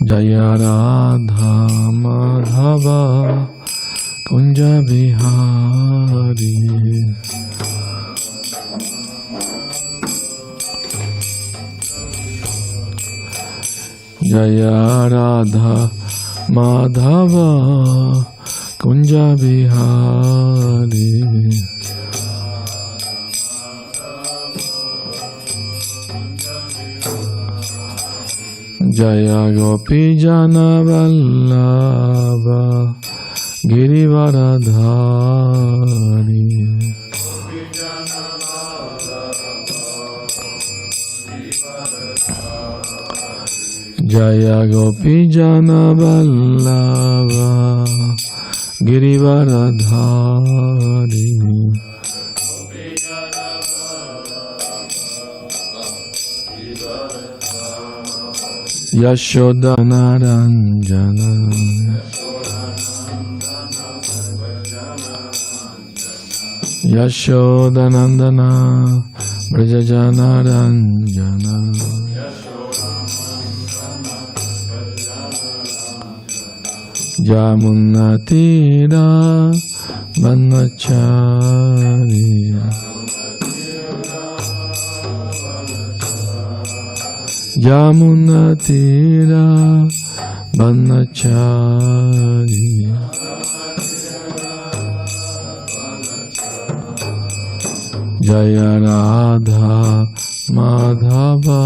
Jaya Radha Madhava Kunja Bihari. Jaya Radha Madhava Kunja Bihari. Jaya Gopi Jana Vallabha Girivaradhari. Jaya Gopi Jana Vallabha Girivaradhari. Yashoda Naranjana Yashoda Nandana Brajajana Ranjana Jamuna Tira Vanachariya Yamuna Tira Vanachariya Jaya Radha Madhava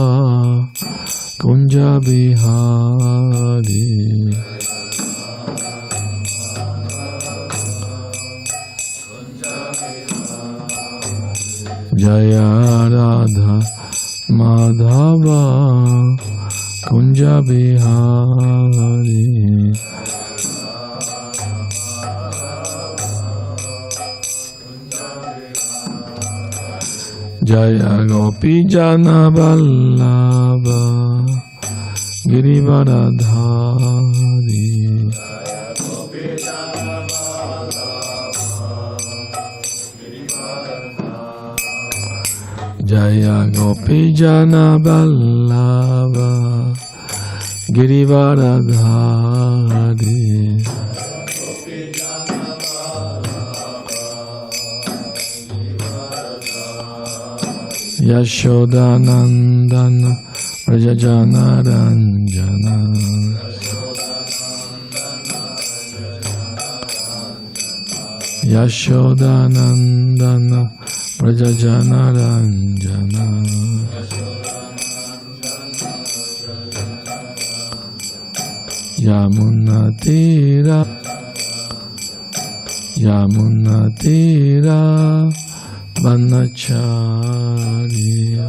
Kunja Bihari. Jaya Radha Madhava Kunja Bihari. Jaya Gopi Jana Vallabha Girivaradhari. Jaya Gopi Jana Vallabha Girivaradhari. Yashoda Nandana Brajajana Ranjana Yashoda Nandana Brajajana Ranjana Yamuna Tira Yamuna Tira Vanachariya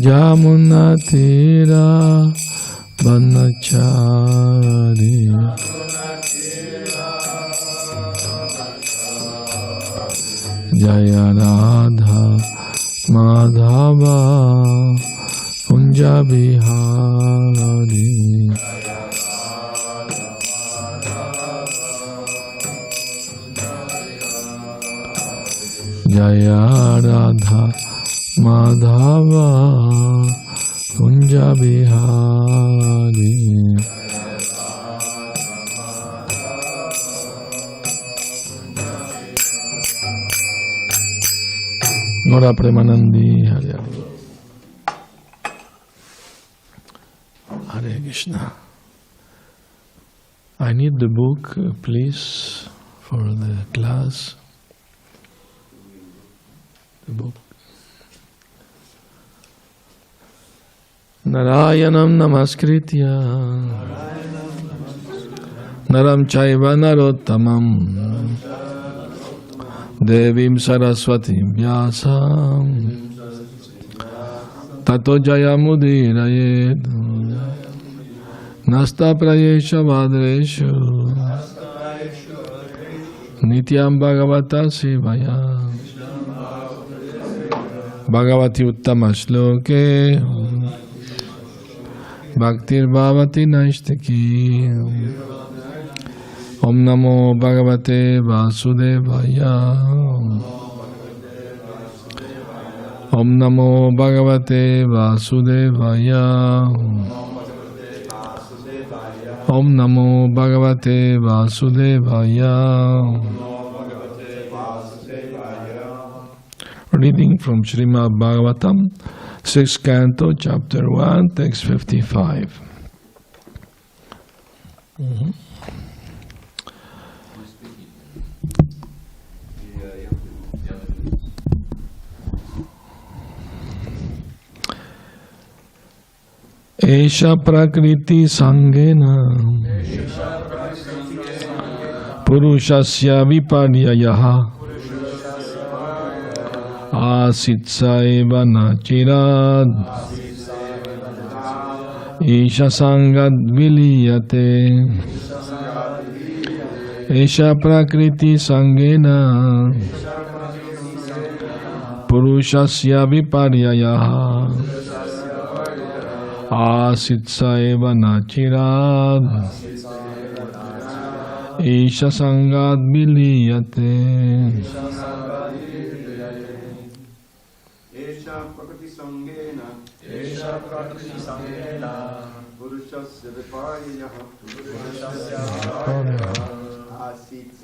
Yamuna Tira Vanachariya Jaya Radha Madhava Kunja Bihari. Jaya Radha Madhava Kunja Bihari. Nora Premanandi Hare Hare Krishna. I need the book, please, for the class. The book. Narayanam Namaskritya Naram Chaiva Narottamam Devim Saraswatim Vyasam Tato Jayamudiraye Nasta Prayesha Vadreshu Nityam Bhagavata Sivaya Bhagavati Uttama Shloke Bhaktir Bhavati Naishtaki Om Namo Bhagavate Vasudevaya Om Namo Bhagavate Vasudevaya. Om Namo Bhagavate Vasudevaya. Reading from Śrīmad-Bhāgavatam, 6th Canto, Chapter 1, Text 55. Esha prakriti sangena purushasya viparyayaha asitsa eva nachirad isha sangad viliyate. Esha prakriti sangena purushasya viparyayaha asitsa eva nachirad isha sangad viliyate. Purushasya viparyayaha asitsa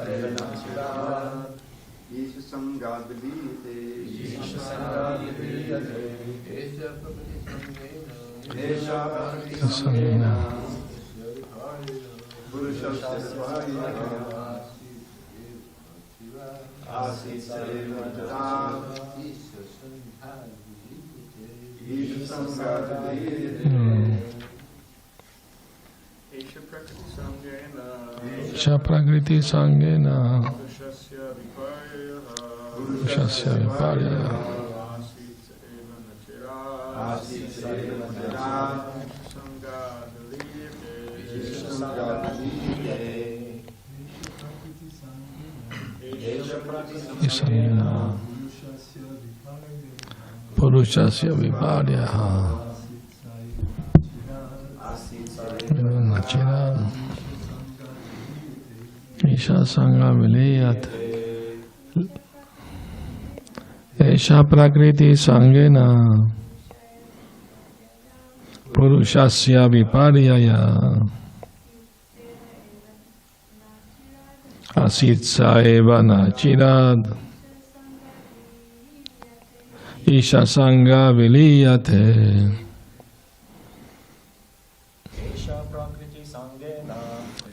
eva nachirad isha sangad viliyate. Esha prakriti sangena purushasya viparyayaha purushasya viparyayaha nachirad isha sangha viliyate. Esha prakriti sangena purushasya viparyayaha asitsa eva nachirad isha sangha viliyate.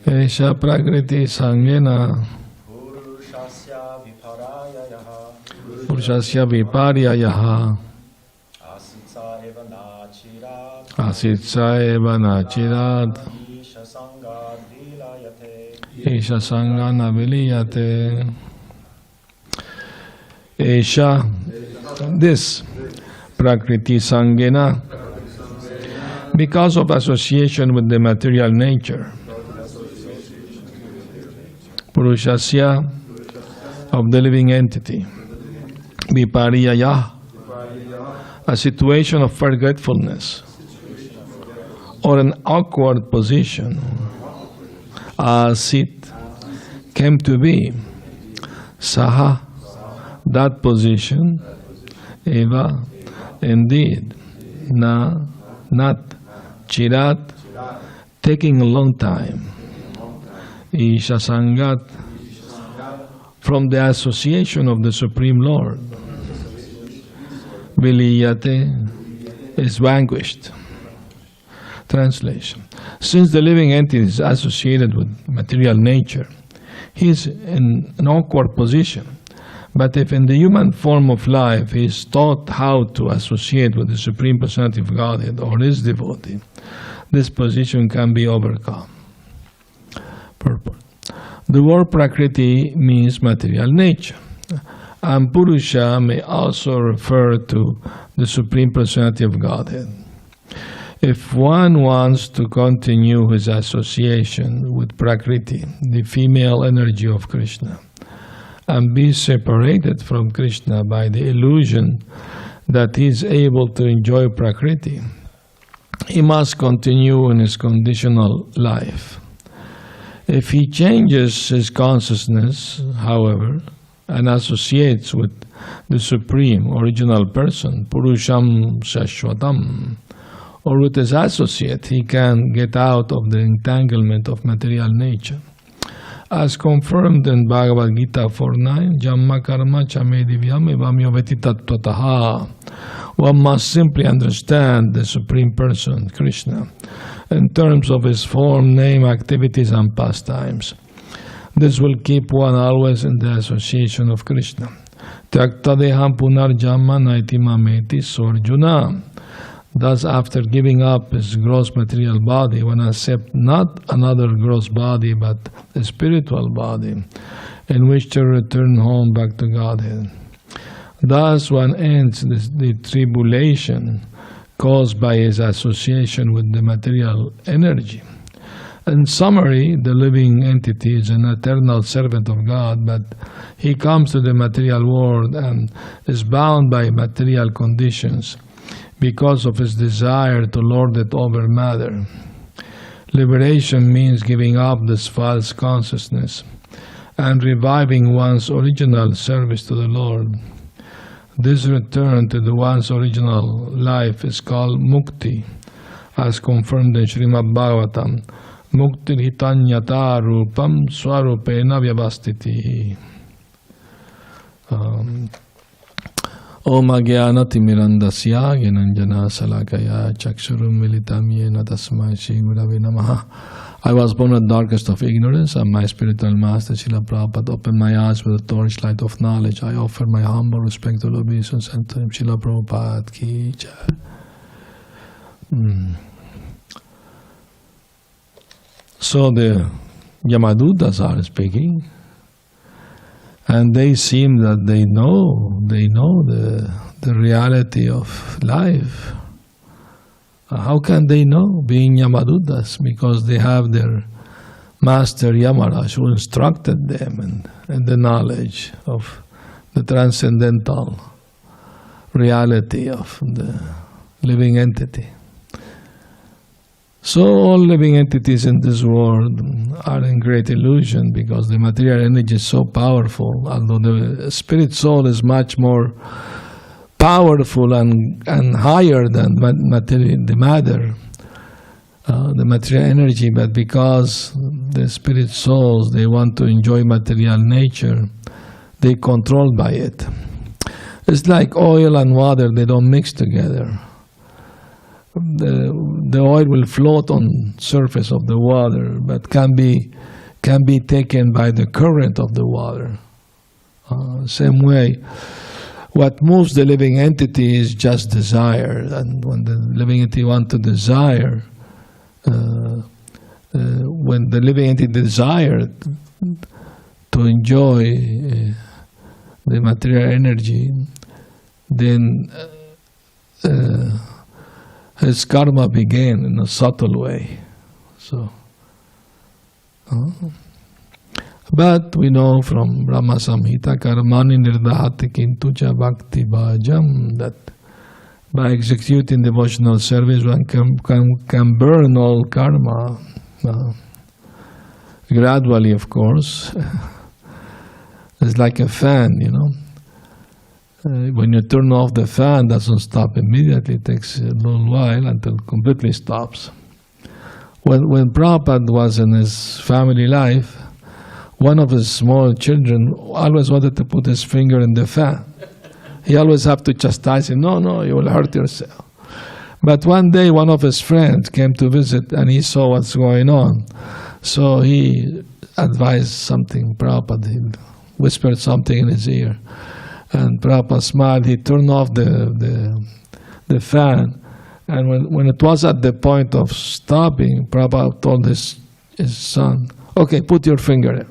Esha prakriti sangena purushasya viparyayaha asitsa eva nachirad isha sangha na viliyate. Esha, this prakriti sangena, because of association with the material nature, purushasya, of the living entity, viparyaya, a situation of forgetfulness or an awkward position, asit, came to be, saha, that position, eva, indeed, na, not, chirat, taking a long time, isha sangat, from the association of the Supreme Lord, viliyate, is vanquished. Translation. Since the living entity is associated with material nature, he is in an awkward position. But if in the human form of life he is taught how to associate with the Supreme Personality of Godhead or his devotee, this position can be overcome. Purport. The word Prakriti means material nature, and Purusha may also refer to the Supreme Personality of Godhead. If one wants to continue his association with Prakriti, the female energy of Krishna, and be separated from Krishna by the illusion that he is able to enjoy Prakriti, he must continue in his conditional life. If he changes his consciousness, however, and associates with the Supreme Original Person, Puruṣam Śaśvatam, or with his associate, he can get out of the entanglement of material nature. As confirmed in Bhagavad Gita 4.9, Jamma karma chame divyam evamyo vetitatvataha. One must simply understand the Supreme Person, Krishna, in terms of his form, name, activities, and pastimes. This will keep one always in the association of Krishna. Tyaktadeham punarjamma naiti mameti sorjuna. Thus, after giving up his gross material body, one accepts not another gross body, but a spiritual body, in which to return home back to Godhead. Thus, one ends the tribulation caused by his association with the material energy. In summary, the living entity is an eternal servant of God, but he comes to the material world and is bound by material conditions because of his desire to lord it over matter. Liberation means giving up this false consciousness and reviving one's original service to the Lord. This return to the one's original life is called mukti, as confirmed in Śrīmad-Bhāgavatam. Muktir hitvānyathā rūpaṁ svarūpeṇa vyavasthitiḥ. Om ajnana-timirandasya gyananjana salakaya chakshurum militam yena tasmai Śrī Gurave Namaha. I was born in the darkest of ignorance, and my spiritual master Srila Prabhupada opened my eyes with the torchlight of knowledge. I offer my humble respectful obeisance unto him. Srila Prabhupada ki jai. So the Yamadutas are speaking, and they seem that they know the reality of life. How can they know, being Yamadutas? Because they have their master Yamaraj who instructed them in the knowledge of the transcendental reality of the living entity. So all living entities in this world are in great illusion because the material energy is so powerful, although the spirit soul is much more powerful and higher than the matter, the material energy, but because the spirit souls, they want to enjoy material nature, they're controlled by it. It's like oil and water, they don't mix together. The oil will float on surface of the water, but can be taken by the current of the water. Same way, what moves the living entity is just desire, and when the living entity wants to desire, when the living entity desires to enjoy the material energy, then his karma began in a subtle way. So, but we know from Brahma Samhita, karmani nirdahati kintucha bhakti bhajam, that by executing devotional service one can burn all karma, gradually, of course. It's like a fan, you know. When you turn off the fan, it doesn't stop immediately. It takes a little while until it completely stops. When Prabhupada was in his family life, one of his small children always wanted to put his finger in the fan. He always had to chastise him, no, you will hurt yourself. But one day one of his friends came to visit and he saw what's going on. So he advised something, Prabhupada, he whispered something in his ear. And Prabhupada smiled, he turned off the fan, and when it was at the point of stopping, Prabhupada told his son, okay, put your finger in.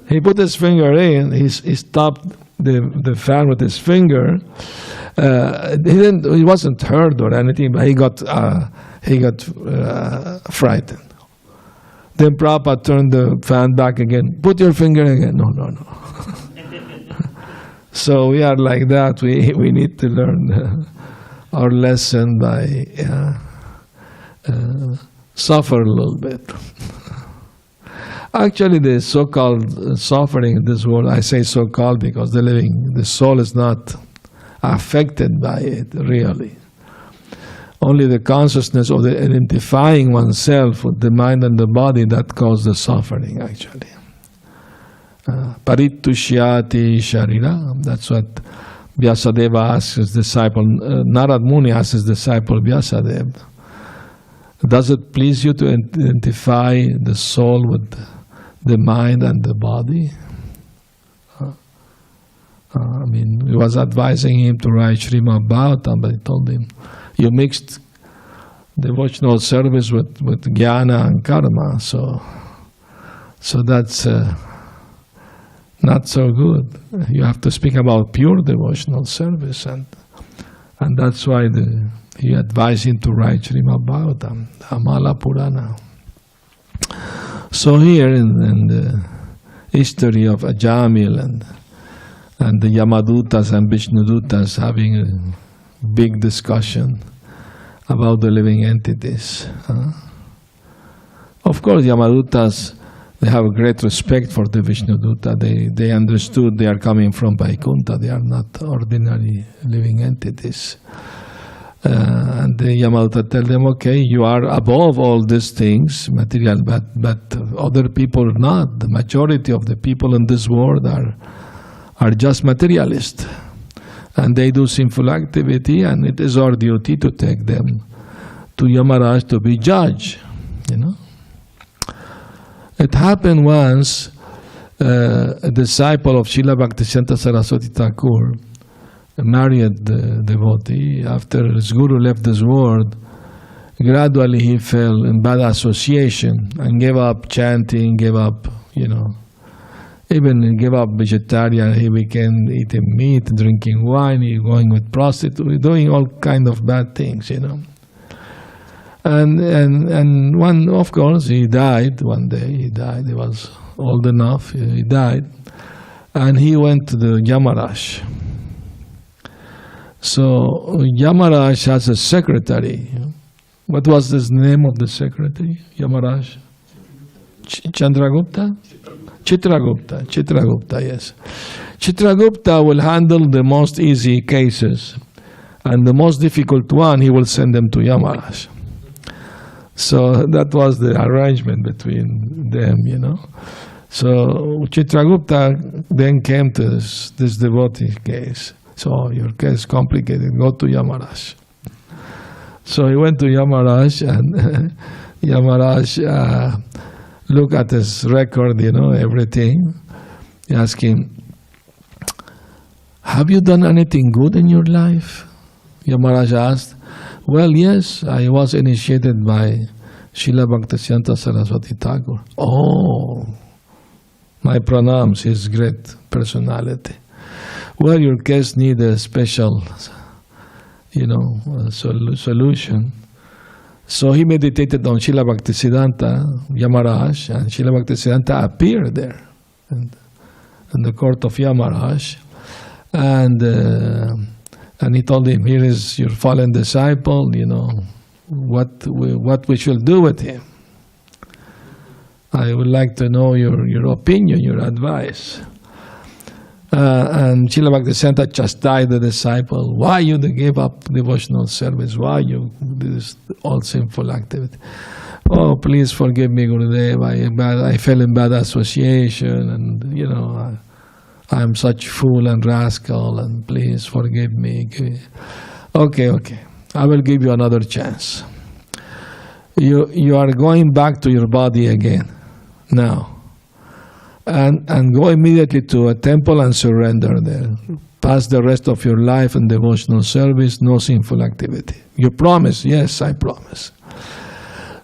He put his finger in, he stopped the fan with his finger. He wasn't hurt or anything, but he got frightened. Then Prabhupada turned the fan back again, put your finger again. No. So we are like that. We need to learn our lesson by suffer a little bit. Actually, the so-called suffering in this world, I say so-called because the soul is not affected by it, really. Only the consciousness of the identifying oneself with the mind and the body that causes the suffering, actually. Paritushyati sharira, that's what Vyasadeva asks his disciple, Narad Muni asks his disciple Vyasadeva. Does it please you to identify the soul with the mind and the body? He was advising him to write Śrīmad-Bhāgavatam, but he told him, you mixed devotional service with jnana and karma, so that's not so good. You have to speak about pure devotional service, and that's why he advised him to write Śrīmad-Bhāgavatam, Amala Purana. So here in the history of Ajamil and the Yamadutas and Vishnudutas having a big discussion about the living entities. Of course, Yamadutas, they have a great respect for the Vishnuduta. They understood they are coming from Vaikuntha. They are not ordinary living entities. And the Yamaduta tell them, okay, you are above all these things, material, but other people are not. The majority of the people in this world are just materialists. And they do sinful activity, and it is our duty to take them to Yamaraj to be judged, It happened once, a disciple of Srila Bhaktisiddhanta Saraswati Thakur, a married devotee, after his guru left this world, gradually he fell in bad association and gave up chanting, gave up, even gave up vegetarian. He began eating meat, drinking wine, he going with prostitutes, doing all kind of bad things, And one, of course, he died one day. He died. He was old enough. He died, and he went to the Yamaraj. So Yamaraj has a secretary. What was the name of the secretary? Yamaraj? Chandragupta? Chitragupta, yes. Chitragupta will handle the most easy cases, and the most difficult one, he will send them to Yamaraj. So that was the arrangement between them, So Chitragupta then came to this devotee case. So your case is complicated, go to Yamaraj. So he went to Yamaraj, and Yamaraj looked at his record, everything. He asked him, have you done anything good in your life? Yamaraj asked, well, yes, I was initiated by Srila Bhaktisiddhanta Saraswati Thakur. Oh, my pranams, his great personality. Well, your case needs a special, solution. So he meditated on Srila Bhaktisiddhanta, Yamaraj, and Srila Bhaktisiddhanta appeared there in the court of Yamaraj. And he told him, here is your fallen disciple, what we should do with him. I would like to know your opinion, your advice. And Srila Bhaktisiddhanta chastised the disciple. Why you gave up devotional service? Why you did this all sinful activity? Oh, please forgive me, Gurudev. I fell in bad association, and I am such fool and rascal, and please forgive me. Okay. I will give you another chance. You are going back to your body again now. And go immediately to a temple and surrender there. Pass the rest of your life in devotional service, no sinful activity. You promise? Yes, I promise.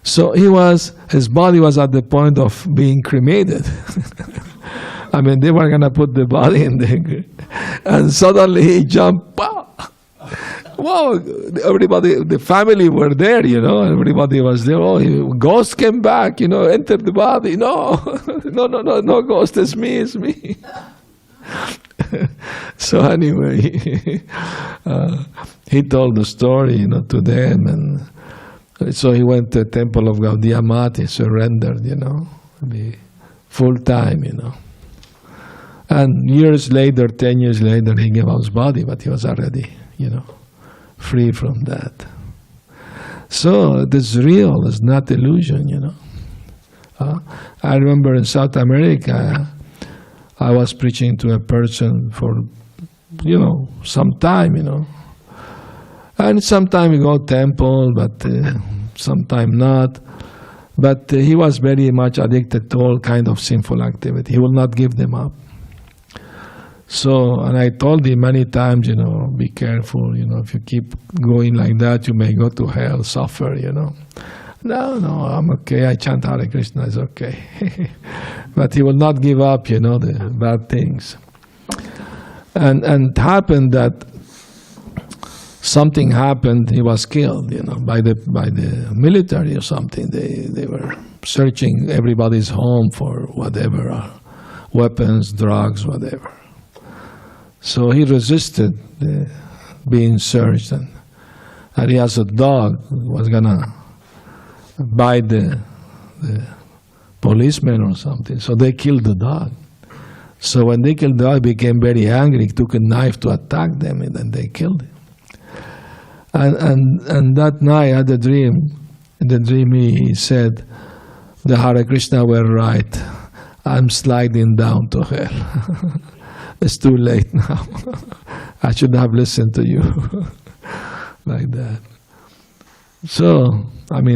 So his body was at the point of being cremated. They were going to put the body in there. And suddenly he jumped. Wow, everybody, the family were there, everybody was there. Oh, ghost came back, entered the body. No, ghost, it's me. So anyway, he told the story, to them, and so he went to the temple of Gaudiya Mat, he surrendered, full time, And years later, 10 years later, he gave up his body, but he was already, free from that. So it is real, it's not illusion, I remember in South America, I was preaching to a person for, some time, And sometime we go temple, but sometime not. But he was very much addicted to all kind of sinful activity. He will not give them up. So, and I told him many times, be careful, if you keep going like that, you may go to hell, suffer, No, I'm okay, I chant Hare Krishna, it's okay. But he will not give up, the bad things. And it happened that something happened, he was killed, by the military or something. They were searching everybody's home for whatever, weapons, drugs, whatever. So he resisted being searched, and he has a dog who was gonna bite the policeman or something. So they killed the dog. So when they killed the dog, he became very angry. He took a knife to attack them, and then they killed him. And that night I had a dream. In the dream he said, the Hare Krishna were right. I'm sliding down to hell. It's too late now. I should have listened to you. Like that. So,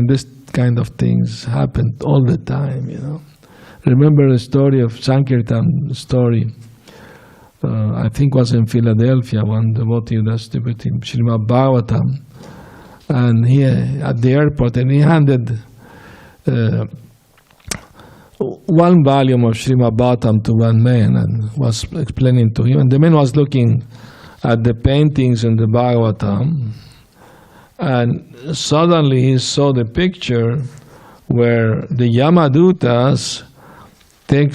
this kind of things happen all the time, Remember the story of Sankirtan story. I think was in Philadelphia, one devotee was distributing Śrīmad-Bhāgavatam, and he at the airport, and he handed one volume of Śrīmad-Bhāgavatam to one man and was explaining to him. And the man was looking at the paintings in the Bhagavatam, and suddenly he saw the picture where the Yamadutas take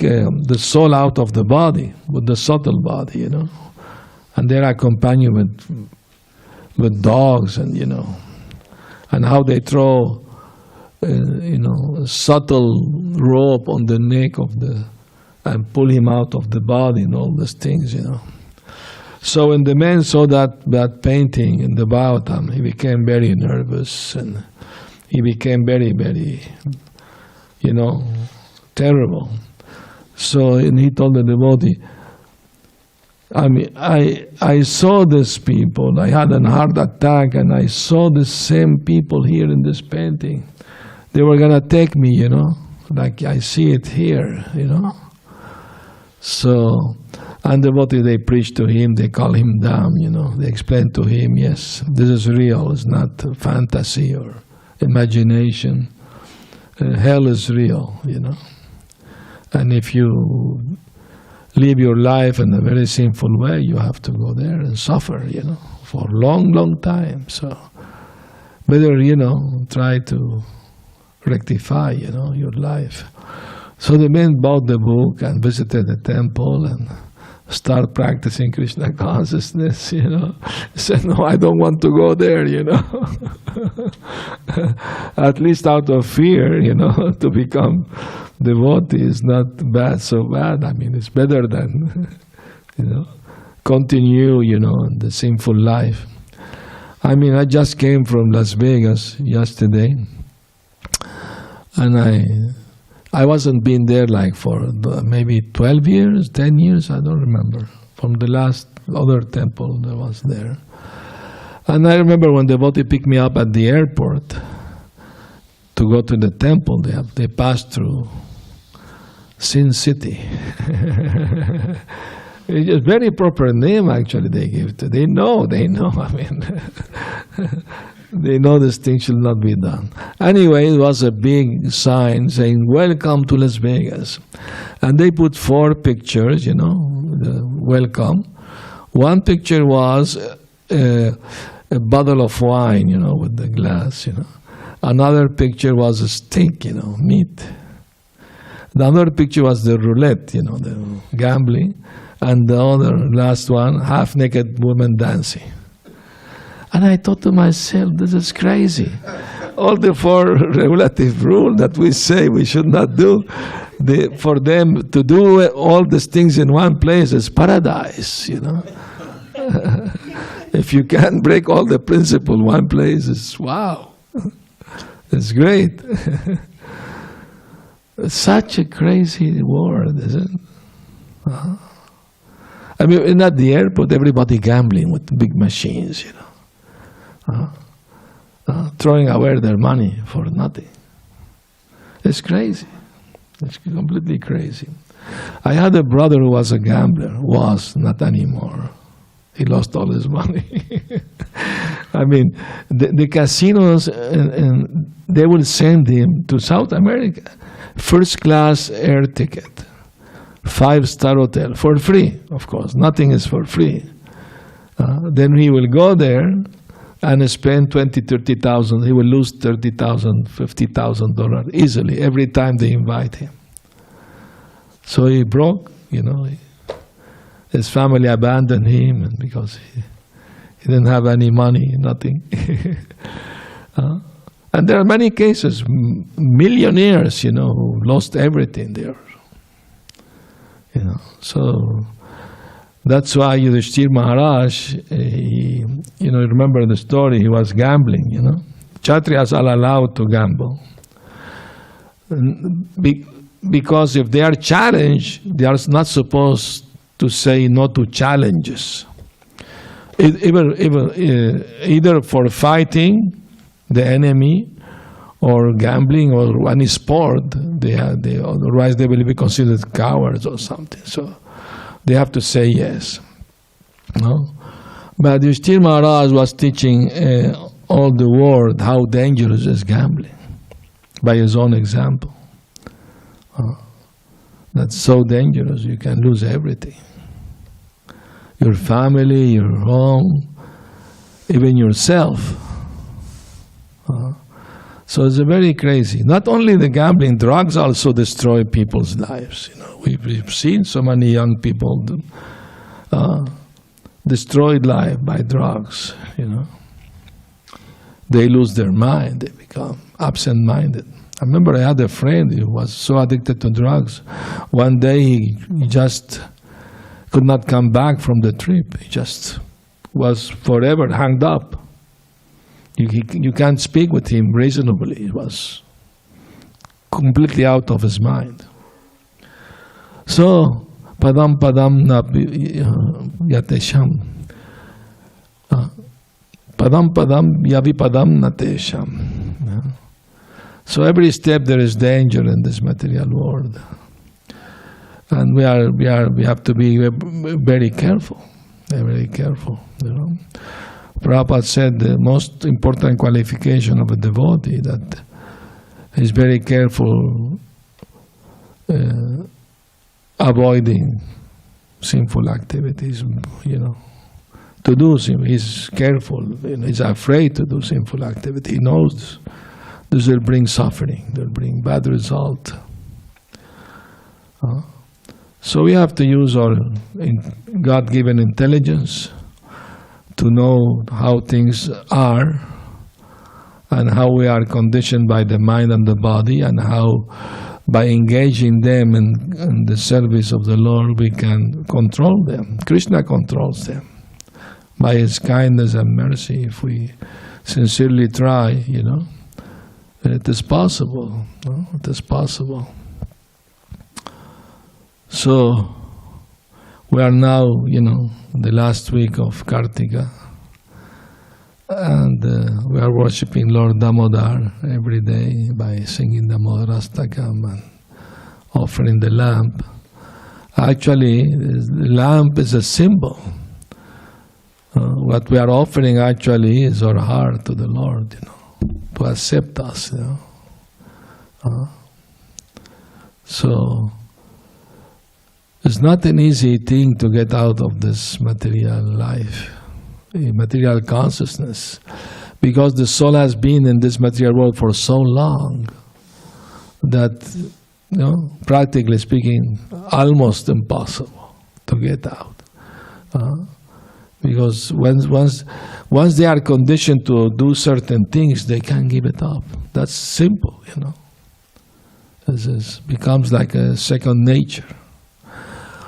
the soul out of the body, with the subtle body, and they're accompanied with dogs, and and how they throw a subtle rope on the neck of and pull him out of the body and all these things, So when the man saw that painting in the Bhagavatam, he became very nervous, and he became very, very, terrible. So, and he told the devotee, I saw these people, I had a heart attack, and I saw the same people here in this painting. They were going to take me, like I see it here, So, and the devotee, they preach to him, they call him down, they explain to him, yes, this is real, it's not fantasy or imagination. Hell is real, And if you live your life in a very sinful way, you have to go there and suffer, for a long, long time. So better, try to rectify, your life. So the man bought the book and visited the temple and start practicing Krishna consciousness, He said, no, I don't want to go there, At least out of fear, to become devotee is not so bad. It's better than, continue, in the sinful life. I just came from Las Vegas yesterday, and I wasn't been there like for maybe 12 years, 10 years, I don't remember, from the last other temple that was there. And I remember when the devotee picked me up at the airport to go to the temple, they passed through Sin City. It's a very proper name actually they give to. They know, they know this thing should not be done. Anyway, it was a big sign saying, welcome to Las Vegas. And they put 4 pictures, welcome. One picture was a bottle of wine, with the glass, Another picture was a steak, meat. The other picture was the roulette, the gambling. And the other, last one, half-naked woman dancing. And I thought to myself, this is crazy. all the four regulative rules that we say we should not do, for them to do all these things in one place is paradise, you know. If you can break all the principle in one place, it's wow. It's great. It's such a crazy world, isn't it? I mean, at the airport, everybody gambling with big machines, you know. Throwing away their money for nothing. It's crazy. It's completely crazy. I had a brother who was a gambler. Was, not anymore. He lost all his money. I mean, the casinos, and they will send him to South America. First class air ticket. 5-star hotel. For free, of course. Nothing is for free. Then he will go there and spend $20,000, $30,000. He will lose $30,000, $50,000 easily every time they invite him. So he broke, you know. His family abandoned him because he didn't have any money, nothing. And there are many cases, millionaires, you know, who lost everything there. You know, so that's why Yudhishthir Maharaj, remember the story, he was gambling, you know. Kshatriyas are allowed to gamble. Because if they are challenged, they are not supposed to say no to challenges. Either for fighting the enemy or gambling or any sport, otherwise they will be considered cowards or something. So they have to say yes. No? But Yudhishthir Maharaj was teaching all the world how dangerous is gambling by his own example. That's so dangerous, you can lose everything. Your family, your home, even yourself. So it's very crazy. Not only the gambling, drugs also destroy people's lives. You know, we've seen so many young people destroyed life by drugs. You know, they lose their mind. They become absent-minded. I remember I had a friend who was so addicted to drugs. One day he just could not come back from the trip. He just was forever hanged up. You can't speak with him reasonably. He was completely out of his mind. So, padam yatesham. Padam yavipadam natesham. So every step there is danger in this material world. And we have to be very careful. Very careful, you know. Prabhupada said the most important qualification of a devotee that is very careful avoiding sinful activities, you know. To do he's careful, you know, he's afraid to do sinful activity. He knows this will bring suffering, they'll bring bad result. So we have to use our God-given intelligence to know how things are and how we are conditioned by the mind and the body, and how by engaging them in the service of the Lord we can control them. Krishna controls them by his kindness and mercy. If we sincerely try, you know, it is possible. No? It is possible. So we are now, you know, the last week of Kartika, and we are worshipping Lord Damodar every day by singing Damodarastakam and offering the lamp. Actually, the lamp is a symbol. What we are offering actually is our heart to the Lord, you know, to accept us, you know. So it's not an easy thing to get out of this material life, material consciousness, because the soul has been in this material world for so long that, you know, practically speaking, almost impossible to get out. Because once they are conditioned to do certain things, they can't give it up. That's simple, you know. It becomes like a second nature.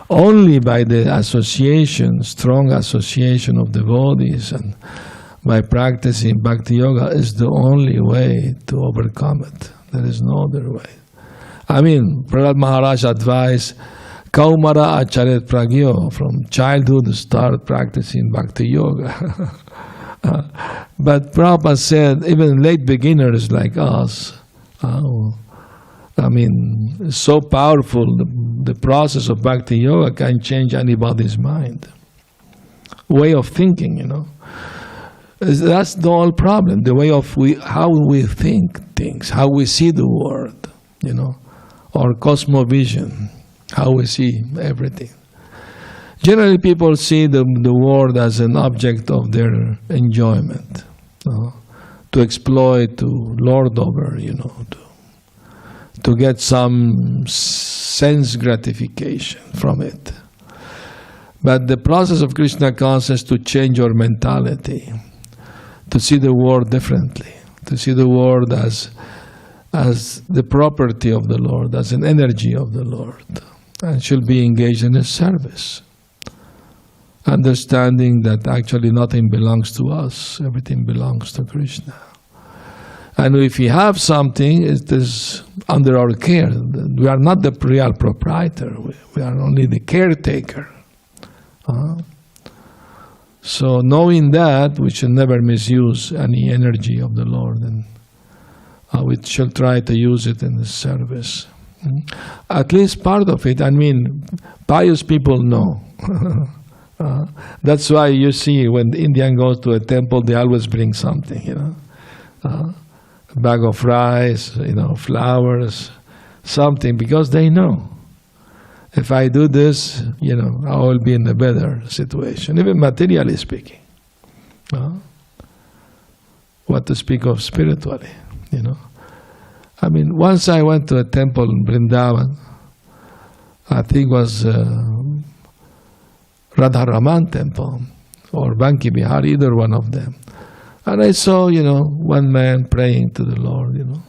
Only by the association, strong association of devotees, and by practicing Bhakti Yoga is the only way to overcome it. There is no other way. I mean, Prahlad Maharaj advised Kaumara Acharet Pragyo, from childhood start practicing Bhakti Yoga. But Prabhupada said, even late beginners like us, I mean, it's so powerful, the process of Bhakti Yoga can change anybody's mind. Way of thinking, you know. That's the whole problem, the way of how we think things, how we see the world, you know, or cosmovision, how we see everything. Generally, people see the world as an object of their enjoyment, to exploit, to lord over, you know, to get some sense gratification from it. But the process of Krishna conscious to change your mentality, to see the world differently, to see the world as the property of the Lord, as an energy of the Lord, and should be engaged in His service. Understanding that actually nothing belongs to us, everything belongs to Krishna. And if we have something, it is under our care. We are not the real proprietor, we are only the caretaker. So knowing that, we should never misuse any energy of the Lord, and we shall try to use it in His service. At least part of it, I mean, pious people know. That's why you see when the Indian goes to a temple, they always bring something, you know. A bag of rice, you know, flowers, something, because they know. If I do this, you know, I will be in a better situation, even materially speaking. What to speak of spiritually, you know. I mean, once I went to a temple in Vrindavan, I think it was Radharaman temple or Banki Bihar, either one of them. And I saw, you know, one man praying to the Lord, you know.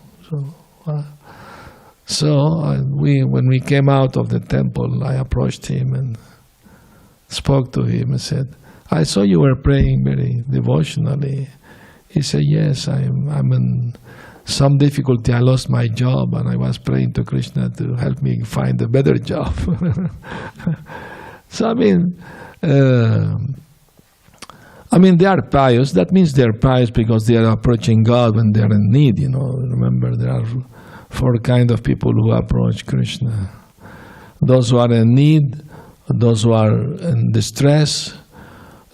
When we came out of the temple, I approached him and spoke to him and said, I saw you were praying very devotionally. He said, yes, I'm in some difficulty. I lost my job and I was praying to Krishna to help me find a better job. So I mean, they are pious. That means they are pious because they are approaching God when they are in need, you know. Remember, there are 4 kinds of people who approach Krishna. Those who are in need, those who are in distress,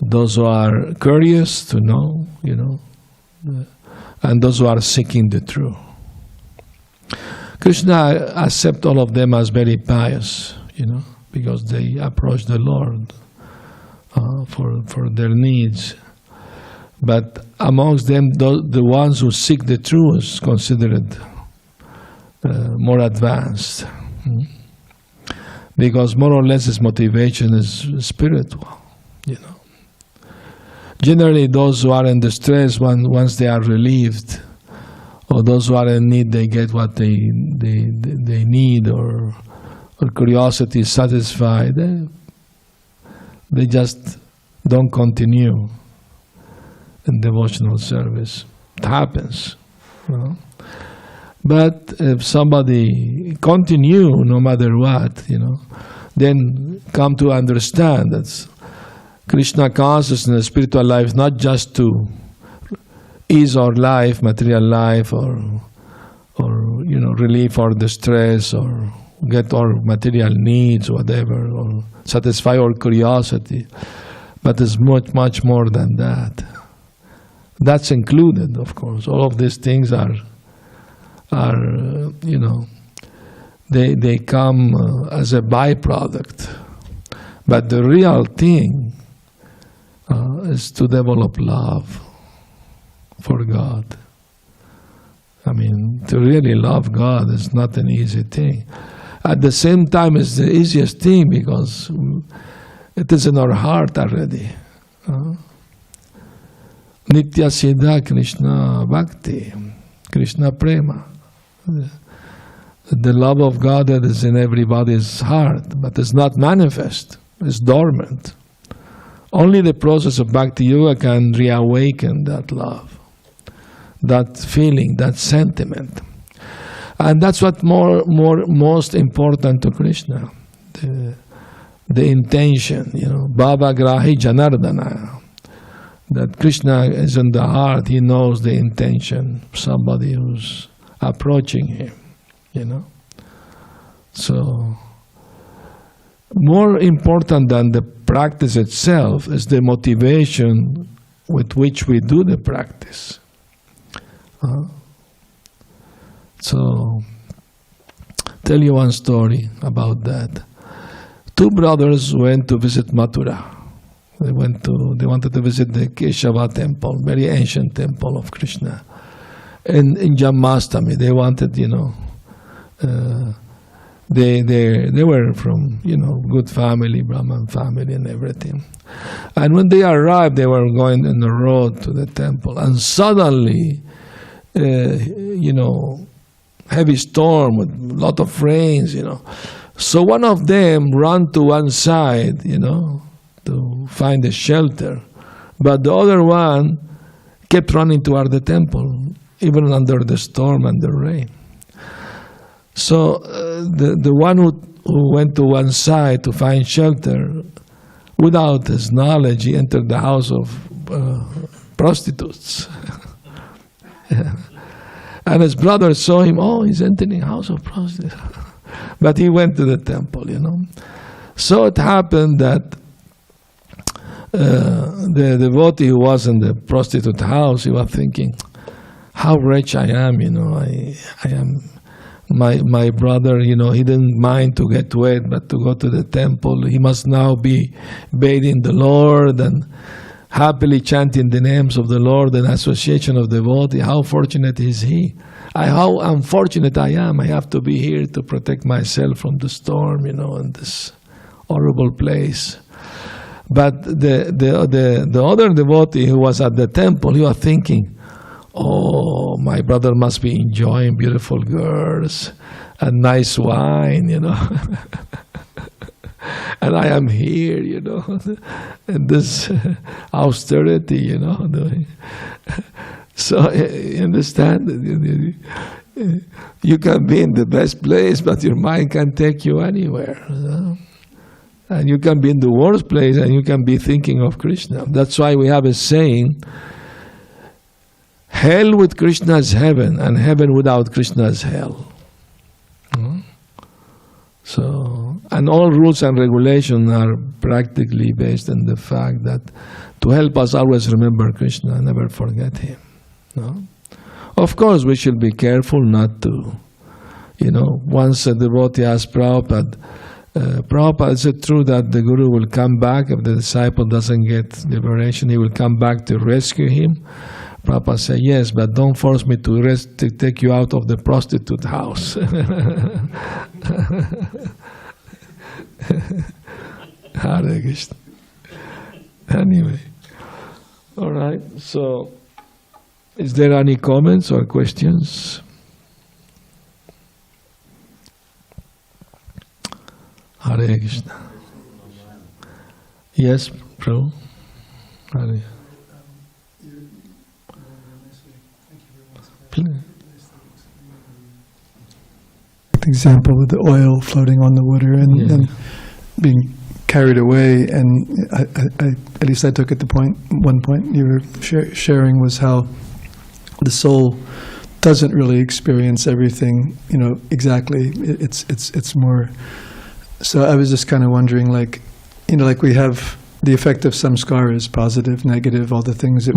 those who are curious to know, you know, and those who are seeking the truth. Krishna accepts all of them as very pious, you know, because they approach the Lord for their needs. But amongst them, the ones who seek the truth is considered more advanced, because more or less his motivation is spiritual, you know. Generally, those who are in distress, once they are relieved, or those who are in need, they get what they need, or curiosity is satisfied, they just don't continue in devotional service. It happens, you know. But if somebody continue no matter what, you know, then come to understand that Krishna consciousness, spiritual life, is not just to ease our life, material life, or you know, relieve our distress, or get our material needs, whatever, or satisfy our curiosity, but it's much, much more than that. That's included, of course. All of these things are you know, they come as a byproduct. But the real thing is to develop love for God. I mean, to really love God is not an easy thing. At the same time, it's the easiest thing because it is in our heart already. Nitya Siddha Krishna Bhakti, Krishna Prema. The love of God that is in everybody's heart, but is not manifest, is dormant. Only the process of Bhakti Yoga can reawaken that love, that feeling, that sentiment. And that's what most important to Krishna, the intention, Bhava Grahi Janardana. That Krishna is in the heart, he knows the intention of somebody who's approaching him, So, more important than the practice itself is the motivation with which we do the practice. So, tell you one story about that. Two brothers went to visit Mathura. They wanted to visit the Keshava temple, very ancient temple of Krishna. And in Janmashtami, they wanted, they were from, good family, Brahman family and everything. And when they arrived, they were going on the road to the temple. And suddenly, heavy storm with a lot of rains, So one of them ran to one side, to find a shelter. But the other one kept running toward the temple, even under the storm and the rain. So the one who went to one side to find shelter, without his knowledge, he entered the house of prostitutes. And his brother saw him, he's entering the house of prostitutes. But he went to the temple, So it happened that the devotee who was in the prostitute house, he was thinking, how rich I am, I am, my brother, he didn't mind to get wet, but to go to the temple, he must now be bathing the Lord and happily chanting the names of the Lord and association of devotee. How fortunate is he? How unfortunate I am. I have to be here to protect myself from the storm, in this horrible place. But the other devotee who was at the temple, he was thinking, my brother must be enjoying beautiful girls and nice wine, And I am here, in this austerity, So, you understand? You can be in the best place, but your mind can take you anywhere. And you can be in the worst place and you can be thinking of Krishna. That's why we have a saying, hell with Krishna is heaven, and heaven without Krishna is hell. So, and all rules and regulations are practically based on the fact that to help us always remember Krishna and never forget him. Of course, we should be careful not to. Once a devotee asked Prabhupada, Prabhupada, is it true that the Guru will come back if the disciple doesn't get liberation? He will come back to rescue him? Prabhupada said, yes, but don't force me to take you out of the prostitute house. Hare Krishna. Anyway, all right, so is there any comments or questions? Hare Krishna. Yes, Prabhu. Hare. Example with the oil floating on the water and being carried away, and I at least I took it to one point you were sharing was how the soul doesn't really experience everything, exactly. It's more. So I was just kind of wondering, like we have the effect of samskara, positive, negative, all the things that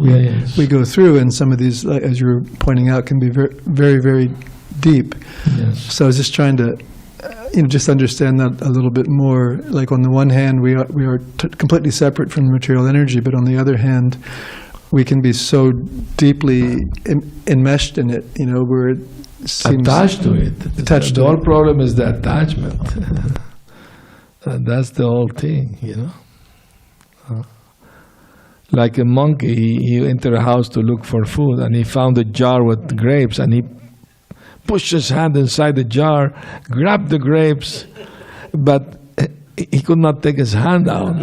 we go through, and some of these, as you were pointing out, can be very, very, very deep. Yes. So I was just trying to, just understand that a little bit more. Like on the one hand, we are completely separate from material energy, but on the other hand, we can be so deeply enmeshed in it, where it seems attached to it. The whole problem is the attachment. That's the whole thing, Like a monkey, he entered a house to look for food, and he found a jar with grapes, and he pushed his hand inside the jar, grabbed the grapes, but he could not take his hand out.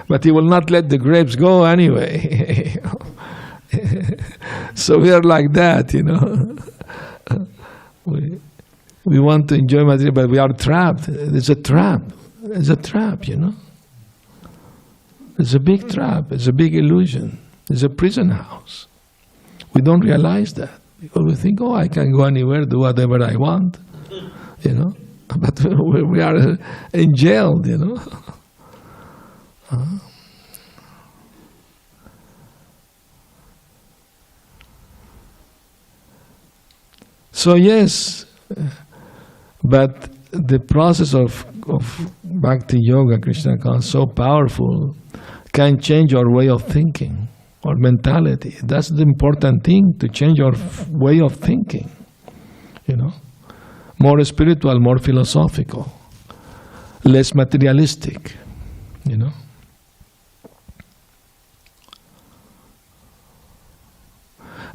But he will not let the grapes go anyway. So we are like that, you know. We want to enjoy material, but we are trapped. It's a trap. It's a trap, you know. It's a big trap. It's a big illusion. It's a prison house. We don't realize that because we think, oh, I can go anywhere, do whatever I want, you know. But we are in jail, you know. So yes, but the process of Bhakti Yoga, Krishna consciousness, so powerful, can change our way of thinking, our mentality. That's the important thing, to change our way of thinking, you know. More spiritual, more philosophical, less materialistic, you know.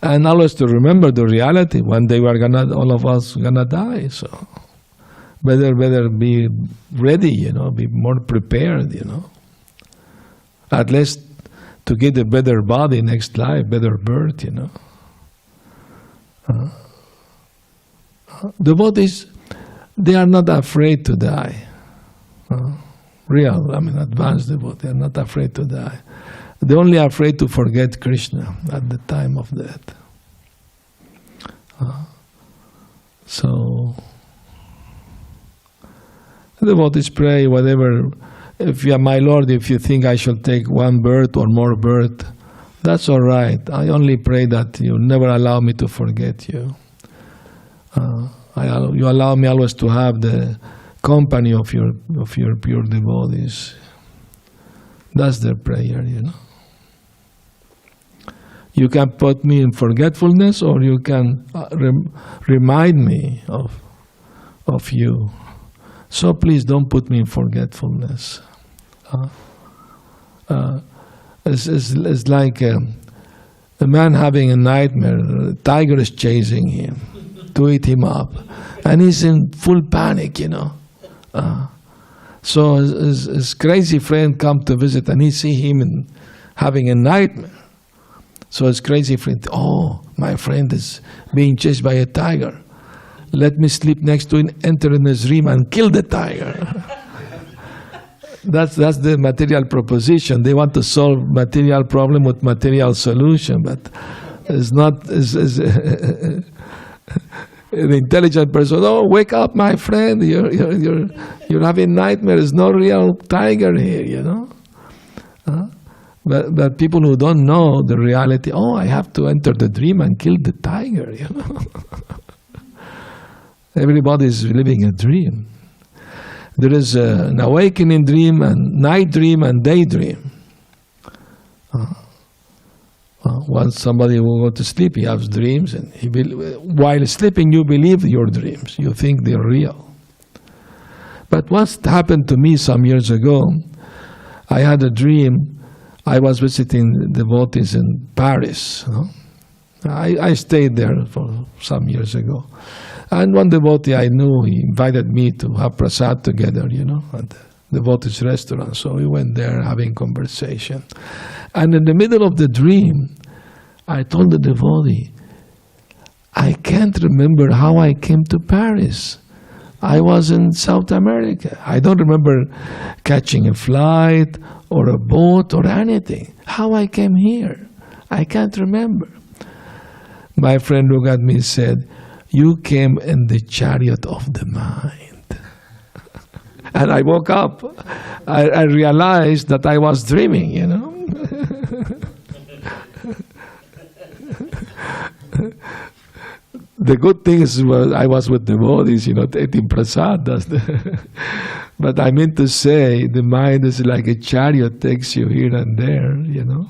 And always to remember the reality. One day all of us gonna die. So better be ready, you know, be more prepared, you know. At least to get a better body next life, better birth, you know. Devotees, they are not afraid to die. Advanced devotees are not afraid to die. They're only afraid to forget Krishna at the time of death. So, devotees pray whatever. If you are my Lord, if you think I shall take one birth or more birth, that's all right. I only pray that you never allow me to forget you. You allow me always to have the company of your pure devotees. That's their prayer, you know. You can put me in forgetfulness, or you can remind me of you. So please don't put me in forgetfulness. It's like a man having a nightmare. A tiger is chasing him to eat him up, and he's in full panic, you know. So his crazy friend come to visit, and he see him having a nightmare. So his crazy friend, oh, my friend is being chased by a tiger. Let me sleep next to him, enter in his dream, and kill the tiger. That's the material proposition. They want to solve material problem with material solution, but it's not. An intelligent person, oh, wake up, my friend! You're having nightmares. There's no real tiger here, you know. But people who don't know the reality, oh, I have to enter the dream and kill the tiger, you know. Everybody is living a dream. There is an awakening dream, and night dream, and daydream. Once somebody will go to sleep, he has dreams, and while sleeping, you believe your dreams. You think they're real. But what happened to me some years ago, I had a dream. I was visiting devotees in Paris. I stayed there for some years ago. And one devotee I knew, he invited me to have prasad together, you know, at the devotee's restaurant. So we went there having conversation. And in the middle of the dream, I told the devotee, I can't remember how I came to Paris. I was in South America. I don't remember catching a flight or a boat or anything. How I came here, I can't remember. My friend looked at me and said, you came in the chariot of the mind. And I woke up. I realized that I was dreaming, you know. The good thing is I was with devotees, you know, eating prasad. But I mean to say, the mind is like a chariot, takes you here and there, you know.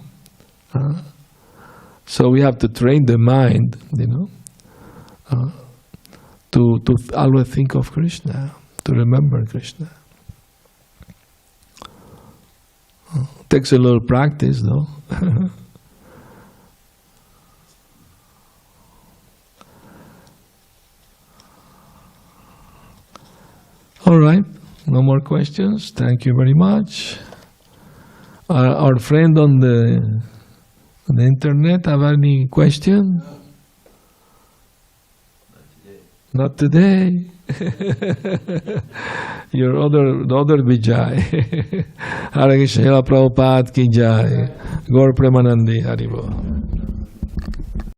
So we have to train the mind, you know, to always think of Krishna, to remember Krishna, Takes a little practice, though. All right, no more questions. Thank you very much. Our friend on the internet have any question? Not today. The other Vijay. Hare Krishna, Prabhupada ki jai. Gaur Premanandi Haribo.